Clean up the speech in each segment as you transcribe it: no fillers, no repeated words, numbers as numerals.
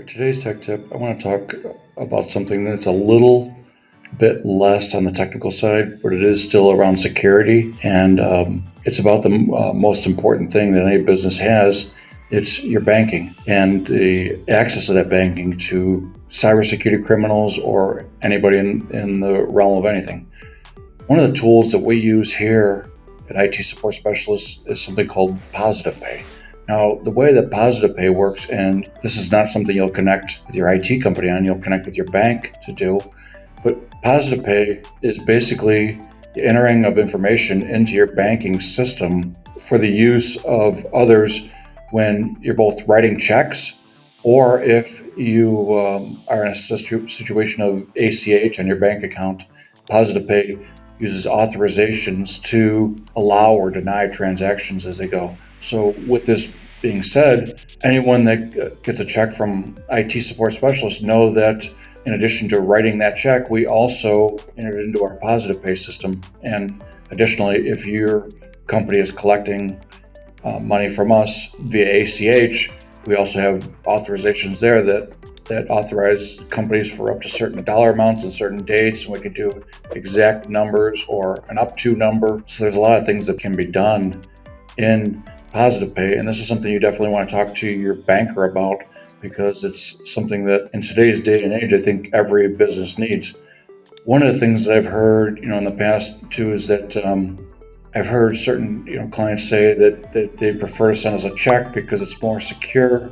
For today's tech tip, I want to talk about something that's a little bit less on the technical side, but it is still around security. And it's about the most important thing that any business has. It's your banking and the access to that banking to cybersecurity criminals or anybody in the realm of anything. One of the tools that we use here at IT Support Specialists is something called Positive Pay. Now, the way that Positive Pay works, and this is not something you'll connect with your IT company on, you'll connect with your bank to do, but Positive Pay is basically the entering of information into your banking system for the use of others when you're both writing checks or if you are in a situation of ACH on your bank account. Positive Pay uses authorizations to allow or deny transactions as they go. So with this being said, anyone that gets a check from IT Support Specialists know that in addition to writing that check, we also enter it into our Positive Pay system. And additionally, if your company is collecting money from us via ACH, we also have authorizations there that authorize companies for up to certain dollar amounts and certain dates, and we can do exact numbers or an up to number. So there's a lot of things that can be done in Positive Pay, and this is something you definitely want to talk to your banker about because it's something that in today's day and age, I think every business needs. One of the things that I've heard, in the past too, is that I've heard certain, clients say that they prefer to send us a check because it's more secure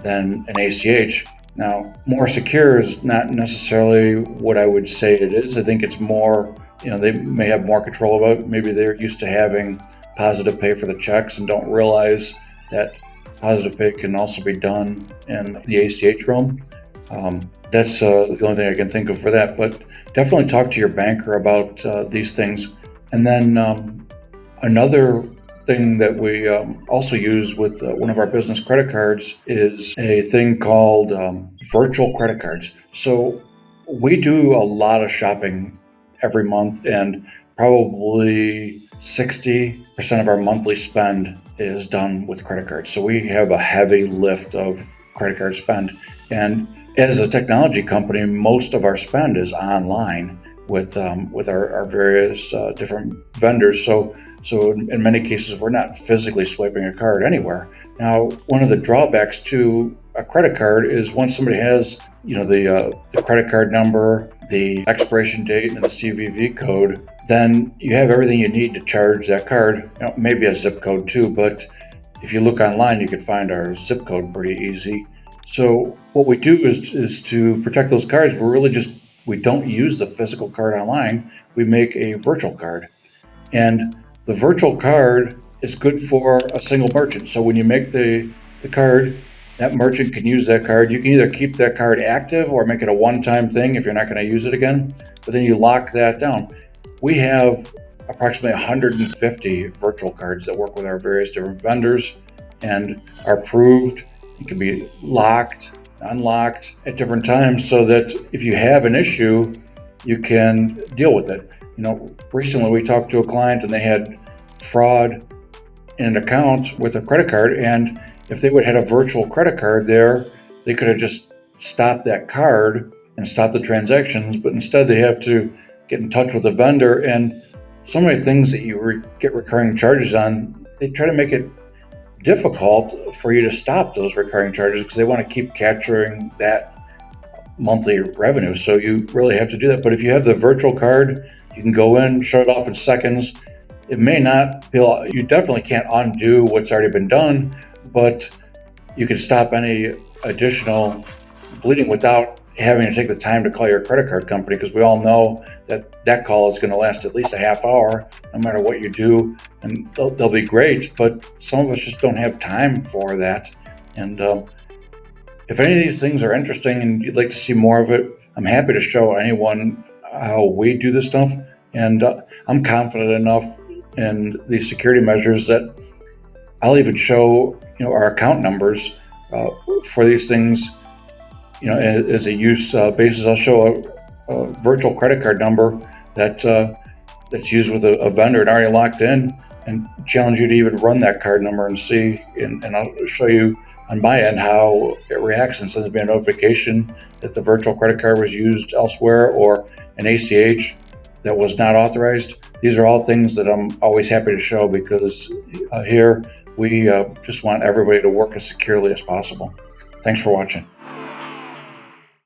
than an ACH. Now, more secure is not necessarily what I would say it is. I think it's more, they may have more control about it. Maybe they're used to having Positive Pay for the checks and don't realize that Positive Pay can also be done in the ACH realm. That's the only thing I can think of for that. But definitely talk to your banker about these things. And then another thing that we also use with one of our business credit cards is a thing called virtual credit cards. So we do a lot of shopping every month, and probably 60% of our monthly spend is done with credit cards. So we have a heavy lift of credit card spend. And as a technology company, most of our spend is online with our various different vendors. So in many cases, we're not physically swiping a card anywhere. Now, one of the drawbacks to a credit card is once somebody has, the credit card number, the expiration date, and the CVV code, then you have everything you need to charge that card. Maybe a zip code too, but if you look online, you can find our zip code pretty easy. So what we do is to protect those cards. We don't use the physical card online. We make a virtual card, and the virtual card is good for a single merchant. So when you make the card, that merchant can use that card. You can either keep that card active or make it a one-time thing if you're not going to use it again, but then you lock that down. We have approximately 150 virtual cards that work with our various different vendors and are approved. It can be locked, unlocked at different times so that if you have an issue, you can deal with it. Recently we talked to a client and they had fraud in an account with a credit card, and if they would have had a virtual credit card there, they could have just stopped that card and stopped the transactions, but instead they have to get in touch with the vendor, and so many things that you get recurring charges on, they try to make it difficult for you to stop those recurring charges because they want to keep capturing that monthly revenue. So you really have to do that. But if you have the virtual card, you can go in, shut it off in seconds. It may not feel, you definitely can't undo what's already been done, but you can stop any additional bleeding without having to take the time to call your credit card company, because we all know that call is going to last at least a half hour no matter what you do, and they'll be great, but some of us just don't have time for that. And if any of these things are interesting and you'd like to see more of it, I'm happy to show anyone how we do this stuff, and I'm confident enough in these security measures that I'll even show our account numbers for these things. As a use basis, I'll show a virtual credit card number that's used with a vendor and already locked in, and challenge you to even run that card number and see. And I'll show you on my end how it reacts and sends me a notification that the virtual credit card was used elsewhere or an ACH that was not authorized. These are all things that I'm always happy to show because here we just want everybody to work as securely as possible. Thanks for watching.